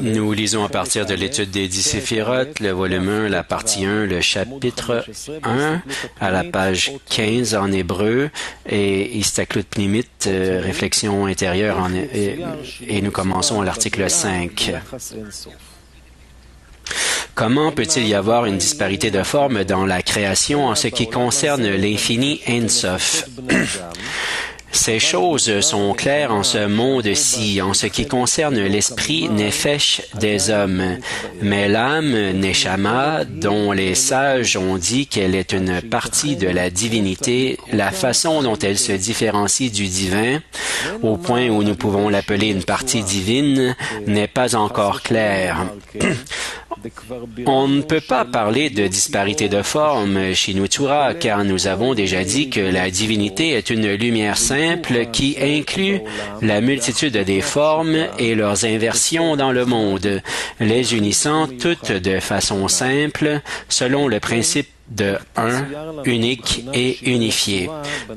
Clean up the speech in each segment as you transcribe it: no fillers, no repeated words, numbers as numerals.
Nous lisons à partir de l'étude des 10 séphirotes, le volume 1, la partie 1, le chapitre 1, à la page 15 en hébreu, et Istaklut Pnimit, réflexion intérieure, et nous commençons à l'article 5. Comment peut-il y avoir une disparité de forme dans la création en ce qui concerne l'infini Ein Sof? Ces choses sont claires en ce monde-ci, en ce qui concerne l'esprit Nefesh des hommes. Mais l'âme Neshama, dont les sages ont dit qu'elle est une partie de la divinité, la façon dont elle se différencie du divin, au point où nous pouvons l'appeler une partie divine, n'est pas encore claire. On ne peut pas parler de disparité de forme chez nous Torah, car nous avons déjà dit que la divinité est une lumière simple qui inclut la multitude des formes et leurs inversions dans le monde, les unissant toutes de façon simple, selon le principe de un, unique et unifié,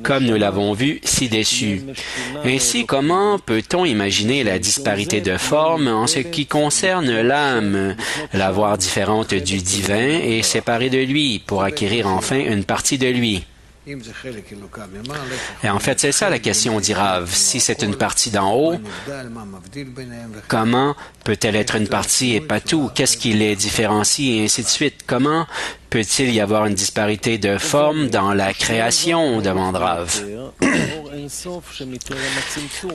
comme nous l'avons vu ci-dessus. Ainsi, comment peut-on imaginer la disparité de forme en ce qui concerne l'âme, la voir différente du divin et séparée de lui pour acquérir enfin une partie de lui? Et en fait, c'est ça la question, dit Rav. Si c'est une partie d'en haut, comment peut-elle être une partie et pas tout? Qu'est-ce qui les différencie et ainsi de suite? Comment peut-il y avoir une disparité de forme dans la création? Demande Rav.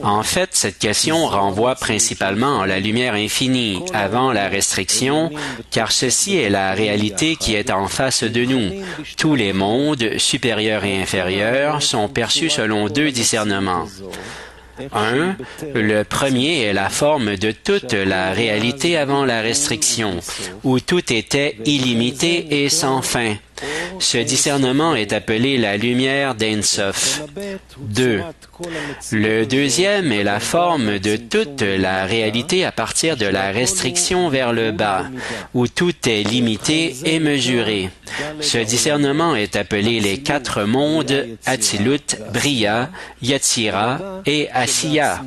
En fait, cette question renvoie principalement à la lumière infinie, avant la restriction, car ceci est la réalité qui est en face de nous. Tous les mondes, supérieurs et inférieurs, sont perçus selon deux discernements. Un, le premier est la forme de toute la réalité avant la restriction, où tout était illimité et sans fin. Ce discernement est appelé la lumière d'Ein Sof. 2. Le deuxième est la forme de toute la réalité à partir de la restriction vers le bas, où tout est limité et mesuré. Ce discernement est appelé les quatre mondes Atzilut, Bria, Yatzira et Asiya.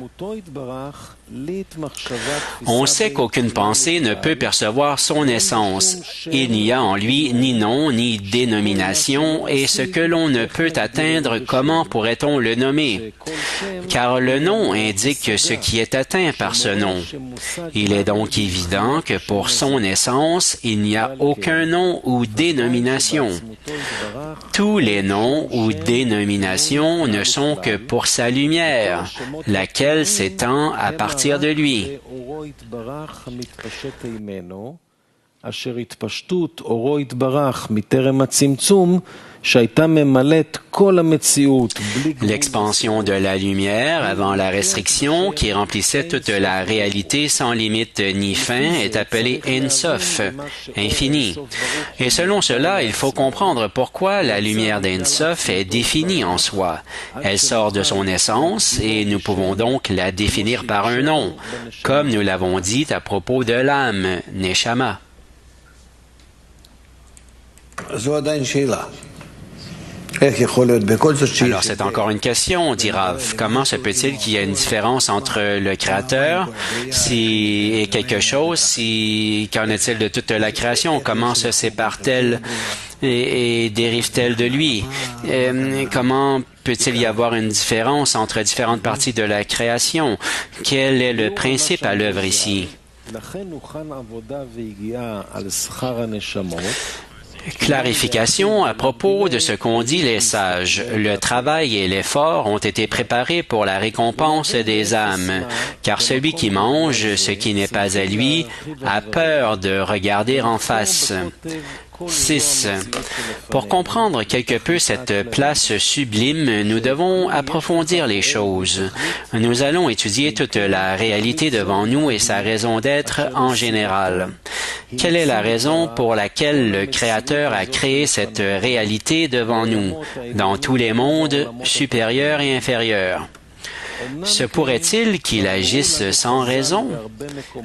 On sait qu'aucune pensée ne peut percevoir son essence. Il n'y a en lui ni nom ni dénomination, et ce que l'on ne peut atteindre, comment pourrait-on le nommer? Car le nom indique ce qui est atteint par ce nom. Il est donc évident que pour son essence, il n'y a aucun nom ou dénomination. Tous les noms ou dénominations ne sont que pour sa lumière, laquelle s'étend à partir de lui. L'expansion de la lumière avant la restriction qui remplissait toute la réalité sans limite ni fin est appelée Ein Sof, infini. Et selon cela, il faut comprendre pourquoi la lumière d'Ein Sof est définie en soi. Elle sort de son essence et nous pouvons donc la définir par un nom, comme nous l'avons dit à propos de l'âme, Neshama. Alors c'est encore une question, dit Rav. Comment se peut-il qu'il y ait une différence entre le Créateur et quelque chose? Qu'en est-il de toute la création? Comment se sépare-t-elle et dérive-t-elle de lui? Comment peut-il y avoir une différence entre différentes parties de la création? Quel est le principe à l'œuvre ici? Clarification à propos de ce qu'ont dit les sages. Le travail et l'effort ont été préparés pour la récompense des âmes, car celui qui mange ce qui n'est pas à lui a peur de regarder en face. 6. Pour comprendre quelque peu cette place sublime, nous devons approfondir les choses. Nous allons étudier toute la réalité devant nous et sa raison d'être en général. Quelle est la raison pour laquelle le Créateur a créé cette réalité devant nous, dans tous les mondes, supérieurs et inférieurs? Se pourrait-il qu'il agisse sans raison?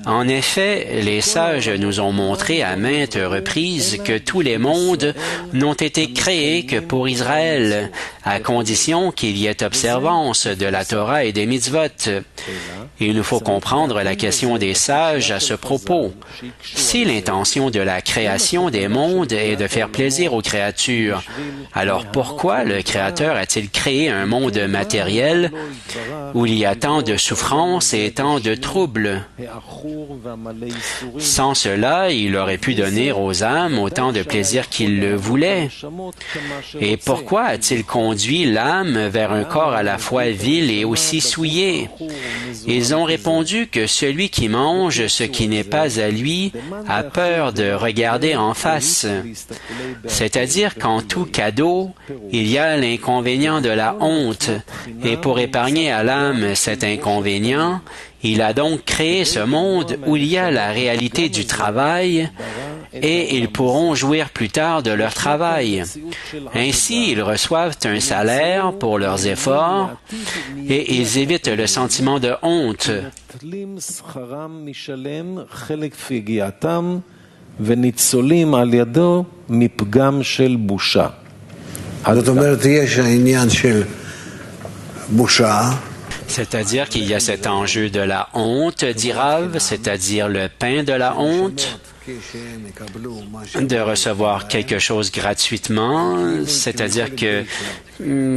En effet, les sages nous ont montré à maintes reprises que tous les mondes n'ont été créés que pour Israël, à condition qu'il y ait observance de la Torah et des mitzvot. Il nous faut comprendre la question des sages à ce propos. Si l'intention de la création des mondes est de faire plaisir aux créatures, alors pourquoi le Créateur a-t-il créé un monde matériel où il y a tant de souffrances et tant de troubles? Sans cela, il aurait pu donner aux âmes autant de plaisir qu'il le voulait. Et pourquoi a-t-il conduit l'âme vers un corps à la fois vil et aussi souillé? Ils ont répondu que celui qui mange ce qui n'est pas à lui a peur de regarder en face. C'est-à-dire qu'en tout cadeau, il y a l'inconvénient de la honte. Et pour épargner à l'âme cet inconvénient, il a donc créé ce monde où il y a la réalité du travail et ils pourront jouir plus tard de leur travail. Ainsi, ils reçoivent un salaire pour leurs efforts et ils évitent le sentiment de honte. C'est-à-dire qu'il y a cet enjeu de la honte, dit Rav, c'est-à-dire le pain de la honte, de recevoir quelque chose gratuitement, c'est-à-dire que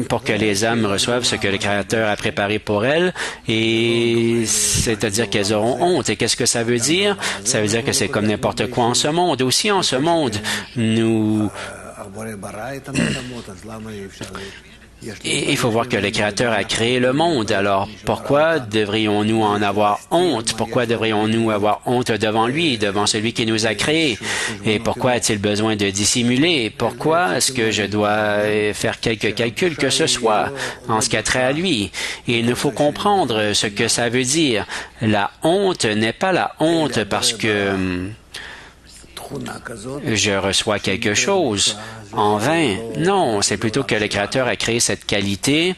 pour que les âmes reçoivent ce que le Créateur a préparé pour elles, et c'est-à-dire qu'elles auront honte. Et qu'est-ce que ça veut dire? Ça veut dire que c'est comme n'importe quoi en ce monde. Aussi en ce monde, Et il faut voir que le Créateur a créé le monde. Alors, pourquoi devrions-nous en avoir honte? Pourquoi devrions-nous avoir honte devant lui, devant celui qui nous a créés? Et pourquoi a-t-il besoin de dissimuler? Pourquoi est-ce que je dois faire quelque calcul que ce soit en ce qui a trait à lui? Et il nous faut comprendre ce que ça veut dire. La honte n'est pas la honte parce que je reçois quelque chose en vain. Non, c'est plutôt que le Créateur a créé cette qualité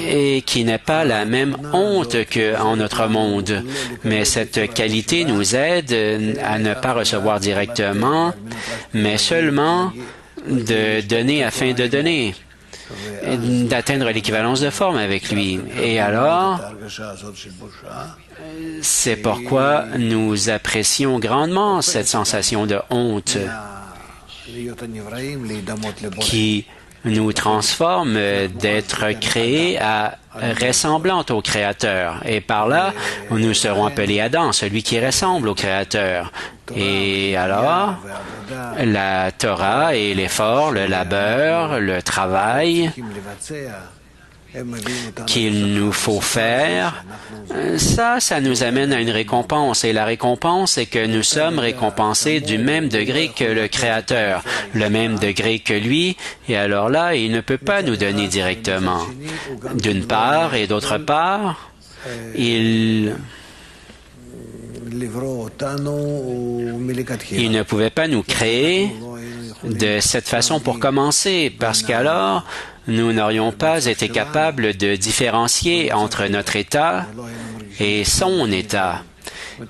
et qui n'est pas la même honte qu'en notre monde. Mais cette qualité nous aide à ne pas recevoir directement, mais seulement de donner afin de donner, d'atteindre l'équivalence de forme avec lui. Et alors, c'est pourquoi nous apprécions grandement cette sensation de honte qui nous transforme d'être créés à ressemblante au Créateur. Et par là, nous serons appelés Adam, celui qui ressemble au Créateur. Et alors, la Torah et l'effort, le labeur, le travail qu'il nous faut faire, ça nous amène à une récompense. Et la récompense, c'est que nous sommes récompensés du même degré que le Créateur, le même degré que lui. Et alors là, il ne peut pas nous donner directement. D'une part, et d'autre part, il ne pouvait pas nous créer de cette façon pour commencer, parce qu'alors, nous n'aurions pas été capables de différencier entre notre état et son état.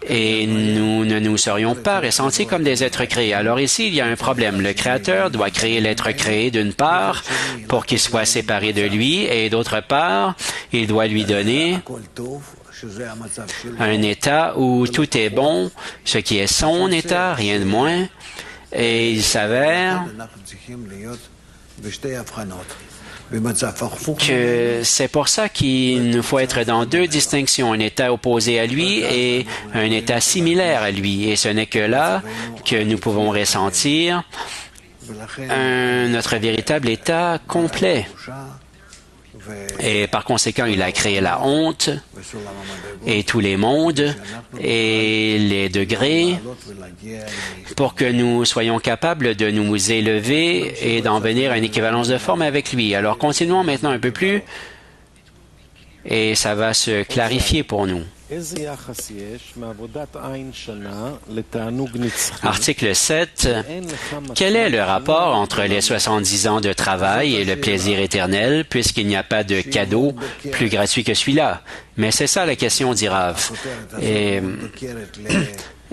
Et nous ne nous serions pas ressentis comme des êtres créés. Alors ici, il y a un problème. Le Créateur doit créer l'être créé d'une part pour qu'il soit séparé de lui, et d'autre part, il doit lui donner un état où tout est bon, ce qui est son état, rien de moins. Et il s'avère que c'est pour ça qu'il nous faut être dans deux distinctions, un état opposé à lui et un état similaire à lui. Et ce n'est que là que nous pouvons ressentir notre véritable état complet. Et par conséquent, il a créé la honte et tous les mondes et les degrés pour que nous soyons capables de nous élever et d'en venir à une équivalence de forme avec lui. Alors, continuons maintenant un peu plus et ça va se clarifier pour nous. Article 7. Quel est le rapport entre les 70 ans de travail et le plaisir éternel, puisqu'il n'y a pas de cadeau plus gratuit que celui-là? Mais c'est ça la question, dit Rav. Et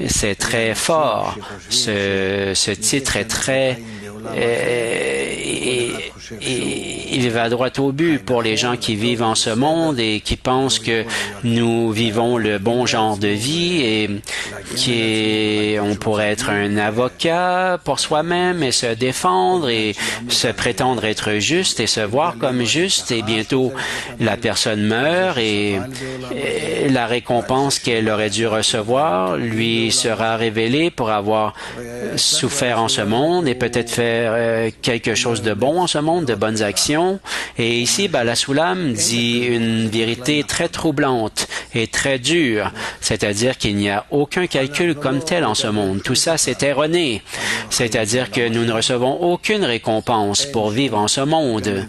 c'est très fort. Ce titre est très... il va droit au but pour les gens qui vivent en ce monde et qui pensent que nous vivons le bon genre de vie et on pourrait être un avocat pour soi-même et se défendre et se prétendre être juste et se voir comme juste et bientôt la personne meurt et la récompense qu'elle aurait dû recevoir lui sera révélée pour avoir souffert en ce monde et peut-être faire quelque chose de bon en ce monde, de bonnes actions. Et ici, Bala Soulam dit une vérité très troublante et très dure, c'est-à-dire qu'il n'y a aucun calcul comme tel en ce monde. Tout ça, c'est erroné. C'est-à-dire que nous ne recevons aucune récompense pour vivre en ce monde.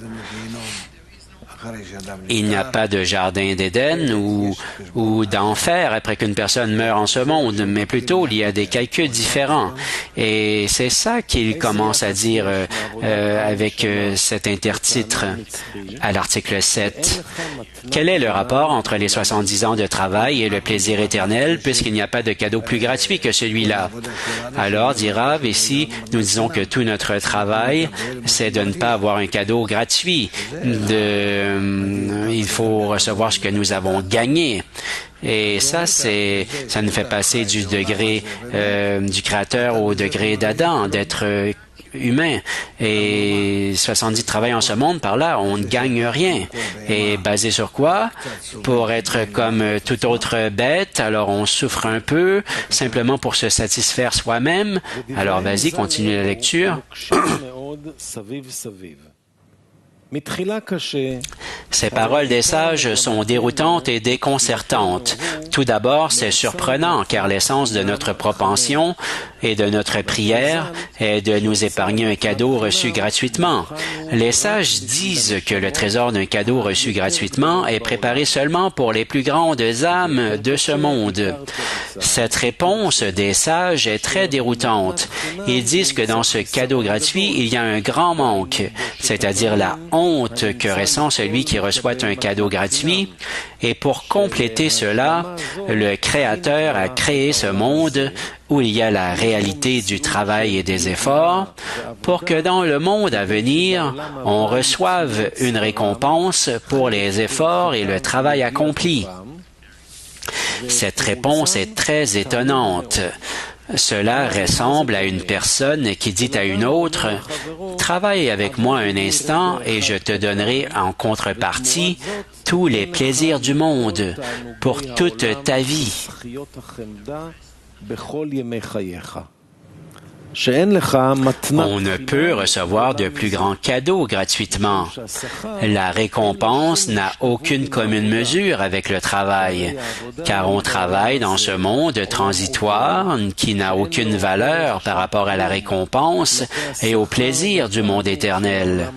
Il n'y a pas de jardin d'Éden ou d'enfer après qu'une personne meurt en ce monde, mais plutôt il y a des calculs différents. Et c'est ça qu'il commence à dire avec cet intertitre à l'article 7. Quel est le rapport entre les 70 ans de travail et le plaisir éternel, puisqu'il n'y a pas de cadeau plus gratuit que celui-là? Alors, dit Rav, ici, nous disons que tout notre travail, c'est de ne pas avoir un cadeau gratuit, il faut recevoir ce que nous avons gagné. Et ça nous fait passer du degré du Créateur au degré d'Adam, d'être humain. Et 70 travail en ce monde, par là, on ne gagne rien. Et basé sur quoi? Pour être comme toute autre bête, alors on souffre un peu, simplement pour se satisfaire soi-même. Alors vas-y, continue la lecture. Ces paroles des sages sont déroutantes et déconcertantes. Tout d'abord, c'est surprenant car l'essence de notre propension et de notre prière est de nous épargner un cadeau reçu gratuitement. Les sages disent que le trésor d'un cadeau reçu gratuitement est préparé seulement pour les plus grandes âmes de ce monde. Cette réponse des sages est très déroutante. Ils disent que dans ce cadeau gratuit, il y a un grand manque, c'est-à-dire la honte que ressent celui qui reçoit un cadeau gratuit. Et pour compléter cela, le Créateur a créé ce monde où il y a la réalité du travail et des efforts, pour que dans le monde à venir, on reçoive une récompense pour les efforts et le travail accompli. Cette réponse est très étonnante. Cela ressemble à une personne qui dit à une autre « Travaille avec moi un instant et je te donnerai en contrepartie tous les plaisirs du monde pour toute ta vie. » On ne peut recevoir de plus grands cadeaux gratuitement. La récompense n'a aucune commune mesure avec le travail, car on travaille dans ce monde transitoire qui n'a aucune valeur par rapport à la récompense et au plaisir du monde éternel.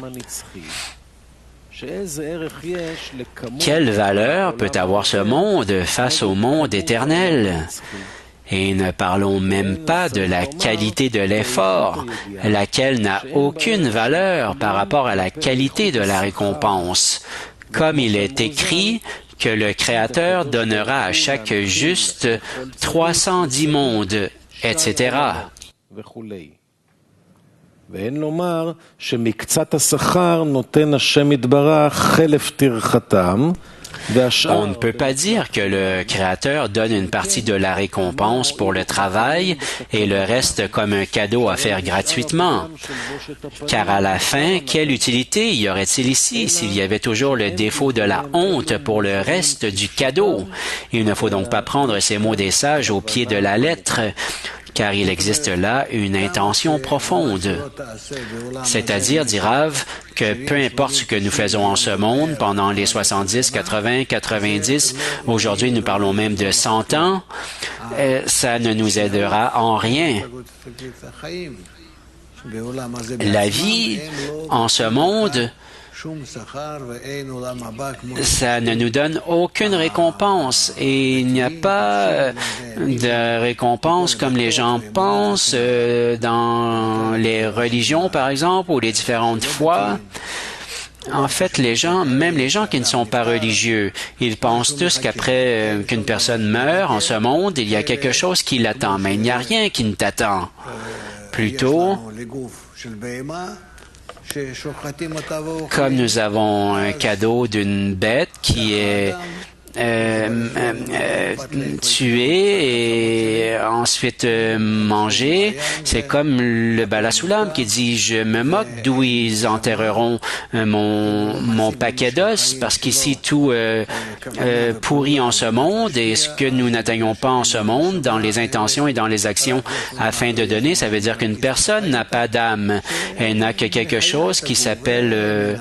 Quelle valeur peut avoir ce monde face au monde éternel? Et ne parlons même pas de la qualité de l'effort, laquelle n'a aucune valeur par rapport à la qualité de la récompense. Comme il est écrit que le Créateur donnera à chaque juste 310 mondes, etc. On ne peut pas dire que le Créateur donne une partie de la récompense pour le travail et le reste comme un cadeau à faire gratuitement. Car à la fin, quelle utilité y aurait-il ici s'il y avait toujours le défaut de la honte pour le reste du cadeau? Il ne faut donc pas prendre ces mots des sages au pied de la lettre, car il existe là une intention profonde. C'est-à-dire, dit Rav, que peu importe ce que nous faisons en ce monde pendant les 70, 80, 90, aujourd'hui nous parlons même de 100 ans, ça ne nous aidera en rien. La vie en ce monde, ça ne nous donne aucune récompense et il n'y a pas de récompense comme les gens pensent dans les religions, par exemple, ou les différentes foi. En fait, les gens, même les gens qui ne sont pas religieux, ils pensent tous qu'après qu'une personne meurt en ce monde, il y a quelque chose qui l'attend, mais il n'y a rien qui ne t'attend. Plutôt, Comme nous avons un cadeau d'une bête qui est tuer et ensuite manger. C'est comme le Balasulam qui dit, je me moque d'où ils enterreront mon paquet d'os, parce qu'ici tout pourrit en ce monde, et ce que nous n'atteignons pas en ce monde, dans les intentions et dans les actions afin de donner, ça veut dire qu'une personne n'a pas d'âme. Elle n'a que quelque chose qui s'appelle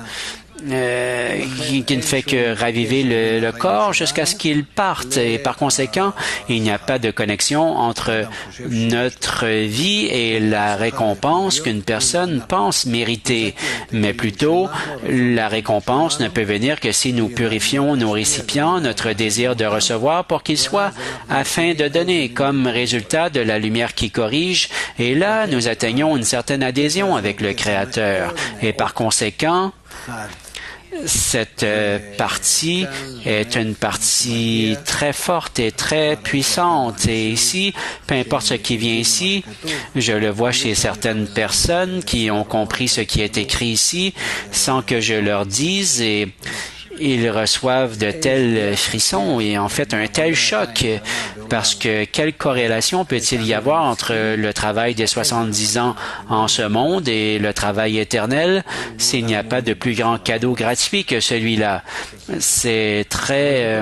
qui ne fait que raviver le corps jusqu'à ce qu'il parte. Et par conséquent, il n'y a pas de connexion entre notre vie et la récompense qu'une personne pense mériter. Mais plutôt, la récompense ne peut venir que si nous purifions nos récipients, notre désir de recevoir pour qu'ils soient afin de donner comme résultat de la lumière qui corrige. Et là, nous atteignons une certaine adhésion avec le Créateur. Et par conséquent, cette partie est une partie très forte et très puissante. Et ici, peu importe ce qui vient ici, je le vois chez certaines personnes qui ont compris ce qui est écrit ici sans que je leur dise, et ils reçoivent de tels frissons et en fait un tel choc, parce que quelle corrélation peut-il y avoir entre le travail des 70 ans en ce monde et le travail éternel s'il n'y a pas de plus grand cadeau gratuit que celui-là? C'est très...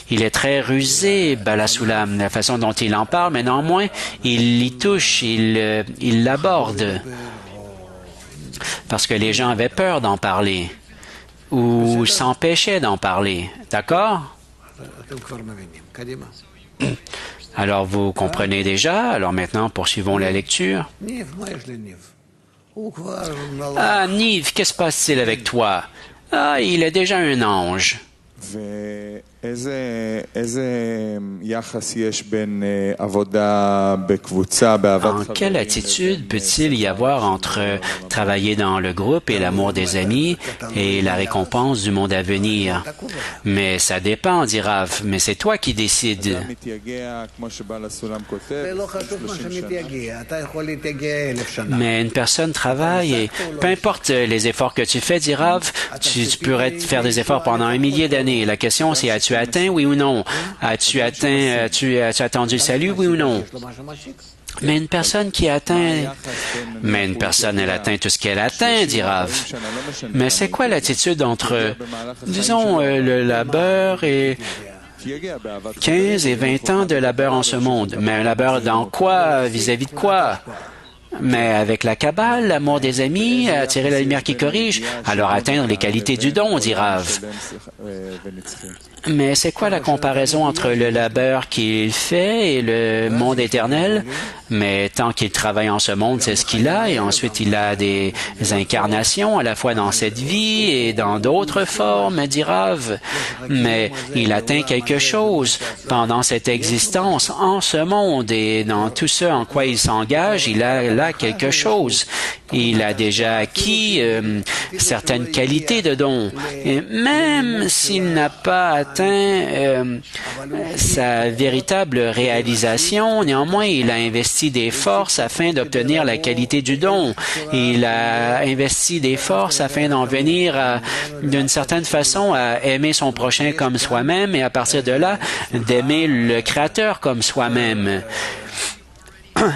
il est très rusé, Balasulam, la façon dont il en parle, mais néanmoins, il y touche, il l'aborde, parce que les gens avaient peur d'en parler ou s'empêchaient d'en parler. D'accord? Alors, vous comprenez déjà. Alors maintenant, poursuivons la lecture. Ah, Nive, qu'est-ce qui se passe-t-il avec toi? Ah, il est déjà un ange. En quelle attitude peut-il y avoir entre travailler dans le groupe et l'amour des amis et la récompense du monde à venir? Mais ça dépend, dit Rav, mais c'est toi qui décides. Mais une personne travaille et peu importe les efforts que tu fais, dit Rav, tu pourrais faire des efforts pendant 1 millier d'années. La question, c'est as-tu atteint, oui ou non? As-tu attendu le salut, oui ou non? Mais une personne qui atteint... Mais une personne, elle atteint tout ce qu'elle atteint, dit Rav. Mais c'est quoi l'attitude entre, disons, le labeur et 15 et 20 ans de labeur en ce monde? Mais un labeur dans quoi? Vis-à-vis de quoi? Mais avec la Kabbale, l'amour des amis, attirer la lumière qui corrige, alors atteindre les qualités du don, dit Rav. Mais c'est quoi la comparaison entre le labeur qu'il fait et le monde éternel? Mais tant qu'il travaille en ce monde, c'est ce qu'il a, et ensuite il a des incarnations à la fois dans cette vie et dans d'autres formes, dit Rav. Mais il atteint quelque chose pendant cette existence en ce monde, et dans tout ce en quoi il s'engage, il a là quelque chose. Il a déjà acquis certaines qualités de don. Et même s'il n'a pas atteint sa véritable réalisation, néanmoins, il a investi des forces afin d'obtenir la qualité du don. Il a investi des forces afin d'en venir d'une certaine façon à aimer son prochain comme soi-même, et à partir de là, d'aimer le Créateur comme soi-même.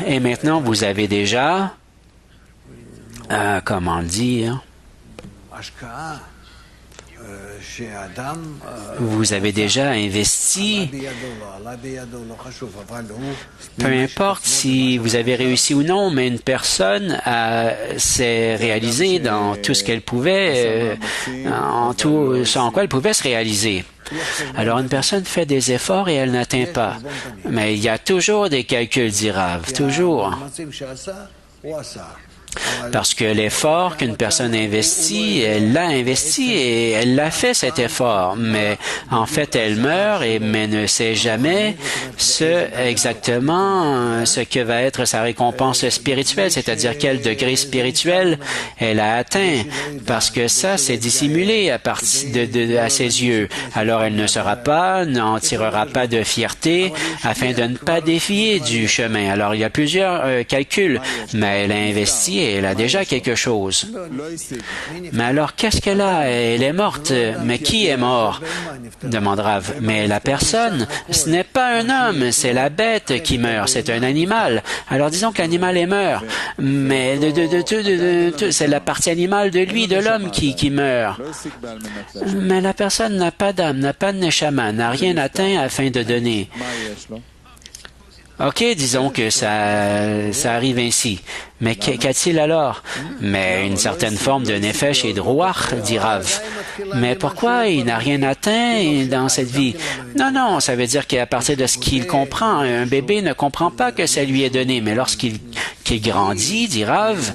Et maintenant, vous avez déjà, comment dire, vous avez déjà investi, peu importe si vous avez réussi ou non, mais une personne s'est réalisée dans tout ce qu'elle pouvait, en tout ce en quoi elle pouvait se réaliser. Alors, une personne fait des efforts et elle n'atteint pas. Mais il y a toujours des calculs, dit Rav, toujours. Parce que l'effort qu'une personne investit, elle l'a investi et elle l'a fait cet effort. Mais en fait, elle meurt mais ne sait jamais exactement ce que va être sa récompense spirituelle, c'est-à-dire quel degré spirituel elle a atteint. Parce que ça, c'est dissimulé à ses yeux. Alors, elle ne sera pas, n'en tirera pas de fierté afin de ne pas défier du chemin. Alors, il y a plusieurs calculs, mais elle a investi elle a déjà quelque chose. Mais alors, qu'est-ce qu'elle a? Elle est morte. Mais qui est mort? Demande Rav. Mais la personne, ce n'est pas un homme, c'est la bête qui meurt, c'est un animal. Alors disons que l'animal est mort, mais c'est la partie animale de lui, de l'homme qui meurt. Mais la personne n'a pas d'âme, n'a pas de neshama, n'a rien atteint afin de donner. OK, disons que ça arrive ainsi. Mais qu'a-t-il alors? Mais une certaine forme de nefesh et de ruach, dit Rav. Mais pourquoi il n'a rien atteint dans cette vie? Non, ça veut dire qu'à partir de ce qu'il comprend, un bébé ne comprend pas que ça lui est donné. Mais lorsqu'il grandit, dit Rav,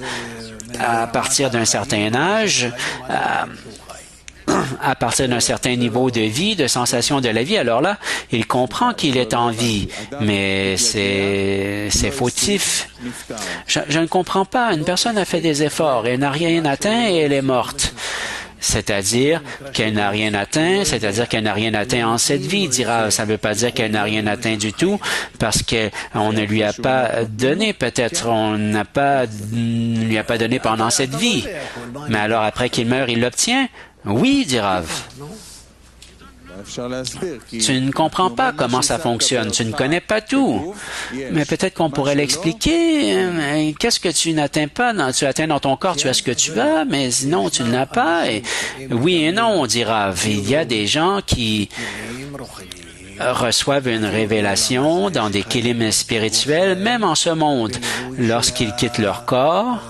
à partir d'un certain âge, à partir d'un certain niveau de vie, de sensation de la vie, alors là, il comprend qu'il est en vie, mais c'est fautif. Je ne comprends pas. Une personne a fait des efforts, elle n'a rien atteint et elle est morte. C'est-à-dire qu'elle n'a rien atteint, c'est-à-dire qu'elle n'a rien atteint en cette vie, dira. Ça ne veut pas dire qu'elle n'a rien atteint du tout, parce qu'on ne lui a pas donné, peut-être on ne lui a pas donné pendant cette vie. Mais alors, après qu'il meurt, il l'obtient? Oui, dit Rav. Tu ne comprends pas comment ça fonctionne, tu ne connais pas tout. Mais peut-être qu'on pourrait l'expliquer. Qu'est-ce que tu n'atteins pas? Tu atteins dans ton corps, tu as ce que tu as, mais sinon tu ne l'as pas. Et oui et non, dit Rav. Il y a des gens qui reçoivent une révélation dans des kilim spirituels, même en ce monde, lorsqu'ils quittent leur corps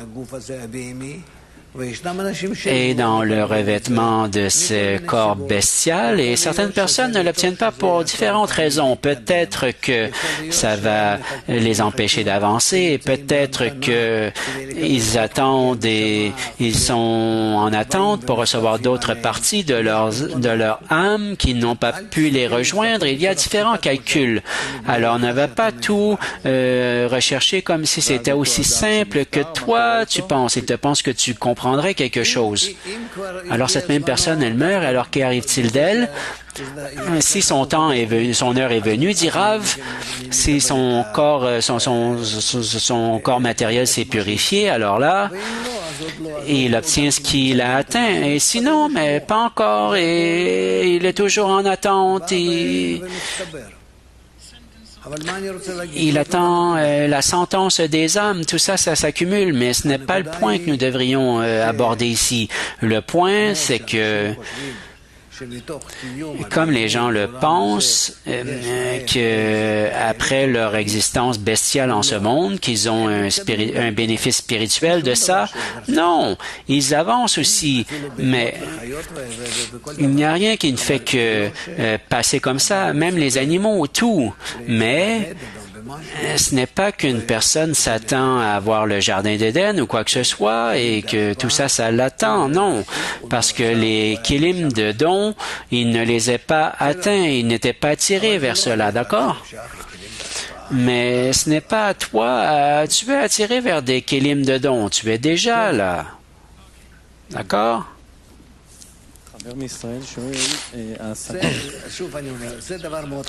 et dans le revêtement de ce corps bestial, et certaines personnes ne l'obtiennent pas pour différentes raisons. Peut-être que ça va les empêcher d'avancer, peut-être que ils attendent et ils sont en attente pour recevoir d'autres parties de leur âme qui n'ont pas pu les rejoindre. Il y a différents calculs. Alors, on ne va pas tout rechercher comme si c'était aussi simple que toi, tu penses. Il te pense que tu comprendrais quelque chose. Alors cette même personne, elle meurt, alors qu'arrive-t-il d'elle? Si son temps est venu, son heure est venue, dit Rav, si son corps, son corps matériel s'est purifié, alors là, il obtient ce qu'il a atteint. Et sinon, mais pas encore, et il est toujours en attente, et il attend la sentence des âmes. Tout ça, ça s'accumule, mais ce n'est pas le point que nous devrions aborder ici. Le point, c'est que comme les gens le pensent, que après leur existence bestiale en ce monde, qu'ils ont un bénéfice spirituel de ça, non, ils avancent aussi, mais il n'y a rien qui ne fait que passer comme ça, même les animaux, tout, mais ce n'est pas qu'une personne s'attend à avoir le jardin d'Éden ou quoi que ce soit et que tout ça, ça l'attend. Non, parce que les kilim de dons, il ne les a pas atteints, il n'était pas attiré vers cela, d'accord? Mais ce n'est pas à toi, tu es attiré vers des kilim de dons, tu es déjà là. D'accord?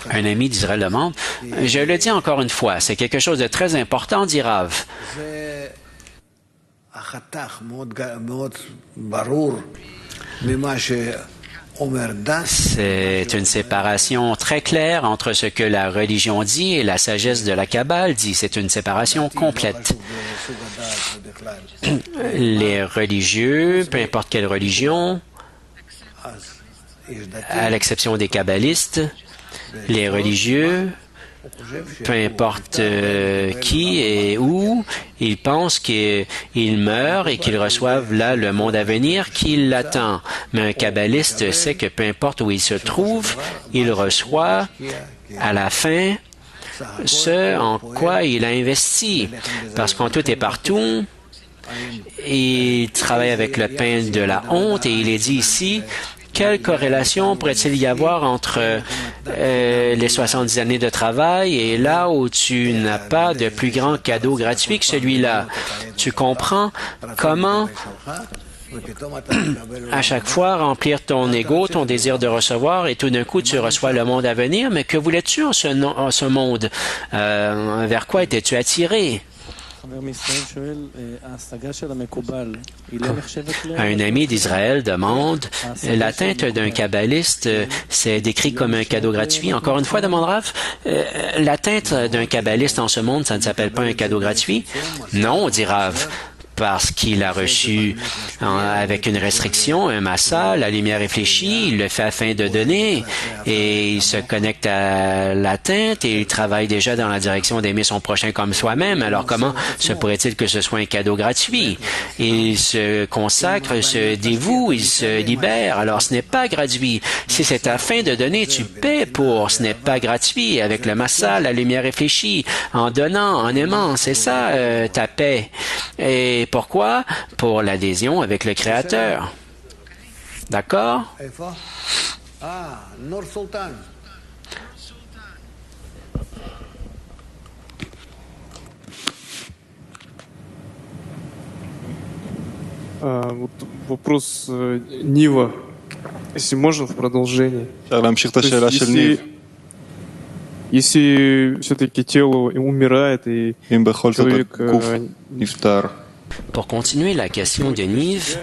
Un ami d'Israël demande, je le dis encore une fois, c'est quelque chose de très important, dit Rav. C'est une séparation très claire entre ce que la religion dit et la sagesse de la Kabbale dit. C'est une séparation complète. Les religieux, peu importe quelle religion, à l'exception des kabbalistes, les religieux, peu importe qui et où, ils pensent qu'ils meurent et qu'ils reçoivent là le monde à venir qui l'attend. Mais un kabbaliste sait que peu importe où il se trouve, il reçoit à la fin ce en quoi il a investi. Parce qu'en tout et partout, il travaille avec le pain de la honte et il est dit ici, quelle corrélation pourrait-il y avoir entre les 70 années de travail et là où tu n'as pas de plus grand cadeau gratuit que celui-là? Tu comprends comment à chaque fois remplir ton ego, ton désir de recevoir et tout d'un coup tu reçois le monde à venir, mais que voulais-tu en ce monde? Vers quoi étais-tu attiré? Un ami d'Israël demande, l'atteinte d'un kabbaliste, c'est décrit comme un cadeau gratuit. Encore une fois, demande Rav, l'atteinte d'un kabbaliste en ce monde, ça ne s'appelle pas un cadeau gratuit? Non, dit Rav. Parce qu'il a reçu avec une restriction, un massa, la lumière réfléchie, il le fait afin de donner et il se connecte à l'atteinte et il travaille déjà dans la direction d'aimer son prochain comme soi-même. Alors comment se pourrait-il que ce soit un cadeau gratuit? Il se consacre, se dévoue, il se libère. Alors ce n'est pas gratuit. Si c'est afin de donner, tu paies pour. Ce n'est pas gratuit. Avec le massa, la lumière réfléchie, en donnant, en aimant, c'est ça ta paix. Et pourquoi? Pour l'adhésion avec le Créateur. D'accord? Вот вопрос Нива, если можно, в продолжении. Если все-таки тело умирает и человек Pour continuer la question de Nive,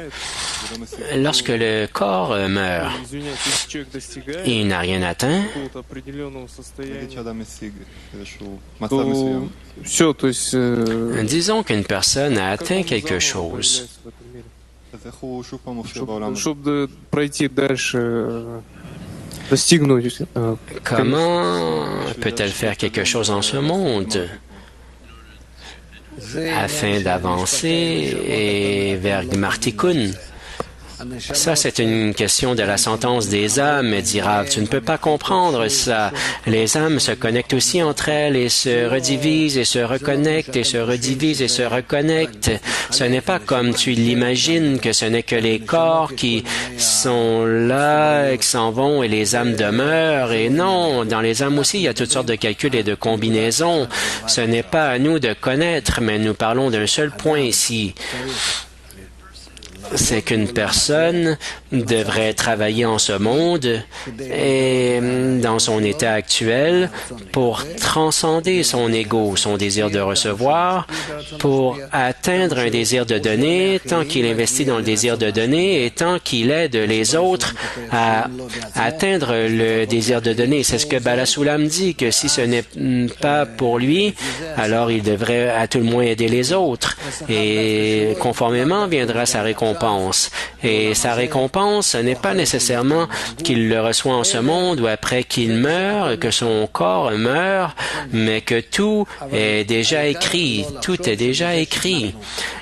lorsque le corps meurt et il n'a rien atteint, disons qu'une personne a atteint quelque chose. Comment peut-elle faire quelque chose en ce monde afin d'avancer et vers Gmartikun? Ça, c'est une question de la sentence des âmes, dit Rav. Tu ne peux pas comprendre ça. Les âmes se connectent aussi entre elles et se redivisent et se reconnectent et se redivisent et se reconnectent. Ce n'est pas comme tu l'imagines, que ce n'est que les corps qui sont là et qui s'en vont et les âmes demeurent. Et non, dans les âmes aussi, il y a toutes sortes de calculs et de combinaisons. Ce n'est pas à nous de connaître, mais nous parlons d'un seul point ici. C'est qu'une personne devrait travailler en ce monde et dans son état actuel pour transcender son ego, son désir de recevoir, pour atteindre un désir de donner, tant qu'il investit dans le désir de donner et tant qu'il aide les autres à atteindre le désir de donner. C'est ce que Balasoulam dit, que si ce n'est pas pour lui, alors il devrait à tout le moins aider les autres et conformément viendra sa récompense. Et sa récompense, ce n'est pas nécessairement qu'il le reçoit en ce monde ou après qu'il meurt, que son corps meurt, mais que tout est déjà écrit. Tout est déjà écrit.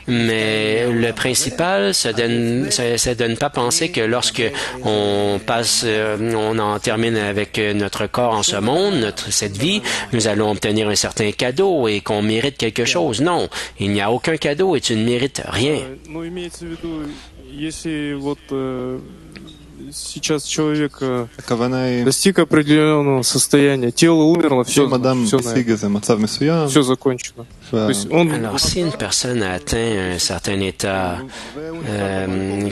Mais le principal, c'est de ne pas penser que lorsque on en termine avec notre corps en ce monde, cette vie, nous allons obtenir un certain cadeau et qu'on mérite quelque chose. Non, il n'y a aucun cadeau et tu ne mérites rien. Если вот сейчас человек достиг определенного состояния, тело умерло, все закончено. Alors, si une personne a atteint un certain état,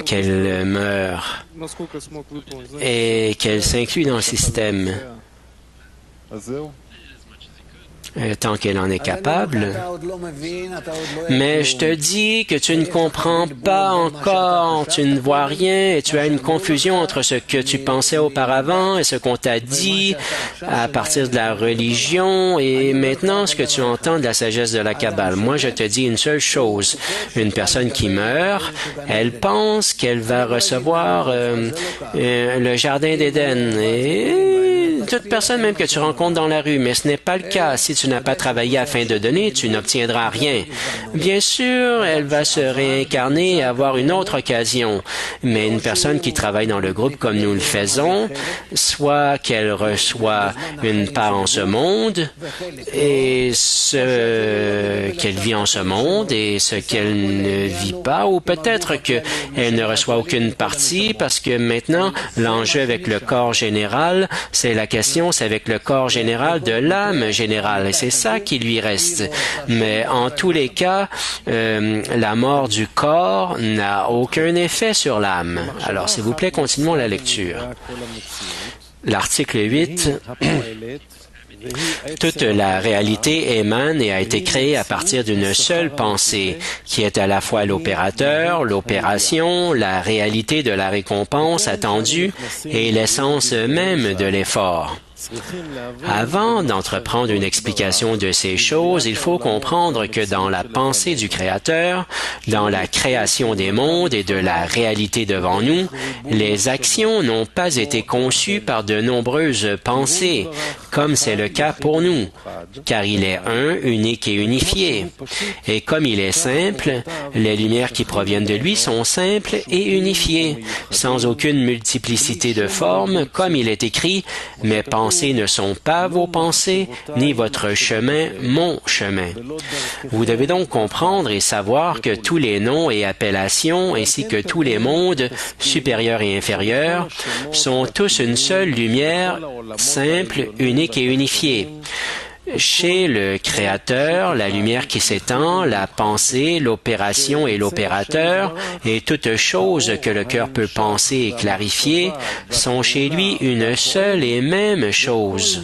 qu'elle meurt et qu'elle s'inclut dans le système, tant qu'elle en est capable. Mais je te dis que tu ne comprends pas encore, tu ne vois rien et tu as une confusion entre ce que tu pensais auparavant et ce qu'on t'a dit à partir de la religion et maintenant ce que tu entends de la sagesse de la Kabbale. Moi, je te dis une seule chose. Une personne qui meurt, elle pense qu'elle va recevoir le jardin d'Éden et toute personne même que tu rencontres dans la rue, mais ce n'est pas le cas. Si tu n'as pas travaillé afin de donner, tu n'obtiendras rien. Bien sûr, elle va se réincarner et avoir une autre occasion, mais une personne qui travaille dans le groupe comme nous le faisons, soit qu'elle reçoit une part en ce monde et ce qu'elle vit en ce monde et ce qu'elle ne vit pas, ou peut-être qu'elle ne reçoit aucune partie parce que maintenant, l'enjeu avec le corps général, c'est la question, c'est avec le corps général de l'âme générale. Et c'est ça qui lui reste. Mais en tous les cas, la mort du corps n'a aucun effet sur l'âme. Alors, s'il vous plaît, continuons la lecture. L'article 8. Toute la réalité émane et a été créée à partir d'une seule pensée, qui est à la fois l'opérateur, l'opération, la réalité de la récompense attendue et l'essence même de l'effort. Avant d'entreprendre une explication de ces choses, il faut comprendre que dans la pensée du Créateur, dans la création des mondes et de la réalité devant nous, les actions n'ont pas été conçues par de nombreuses pensées, comme c'est le cas pour nous, car il est un, unique et unifié. Et comme il est simple, les lumières qui proviennent de lui sont simples et unifiées, sans aucune multiplicité de formes, comme il est écrit, « Mes pensées ne sont pas vos pensées, ni votre chemin, mon chemin. » Vous devez donc comprendre et savoir que tous les noms et appellations, ainsi que tous les mondes, supérieurs et inférieurs, sont tous une seule lumière, simple, unique et unifiée. Chez le Créateur, la lumière qui s'étend, la pensée, l'opération et l'opérateur, et toutes choses que le cœur peut penser et clarifier, sont chez lui une seule et même chose.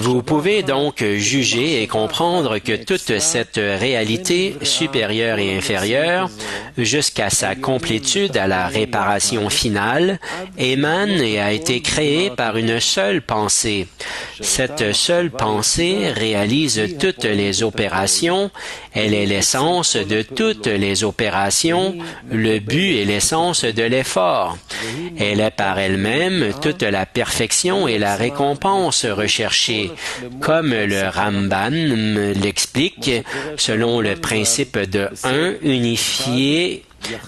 Vous pouvez donc juger et comprendre que toute cette réalité supérieure et inférieure, jusqu'à sa complétude à la réparation finale, émane et a été créée par une seule pensée. Cette seule pensée réalise toutes les opérations, elle est l'essence de toutes les opérations, le but et l'essence de l'effort. Elle est par elle-même toute la perfection et la récompense recherchée, comme le Ramban l'explique, selon le principe de un unifié,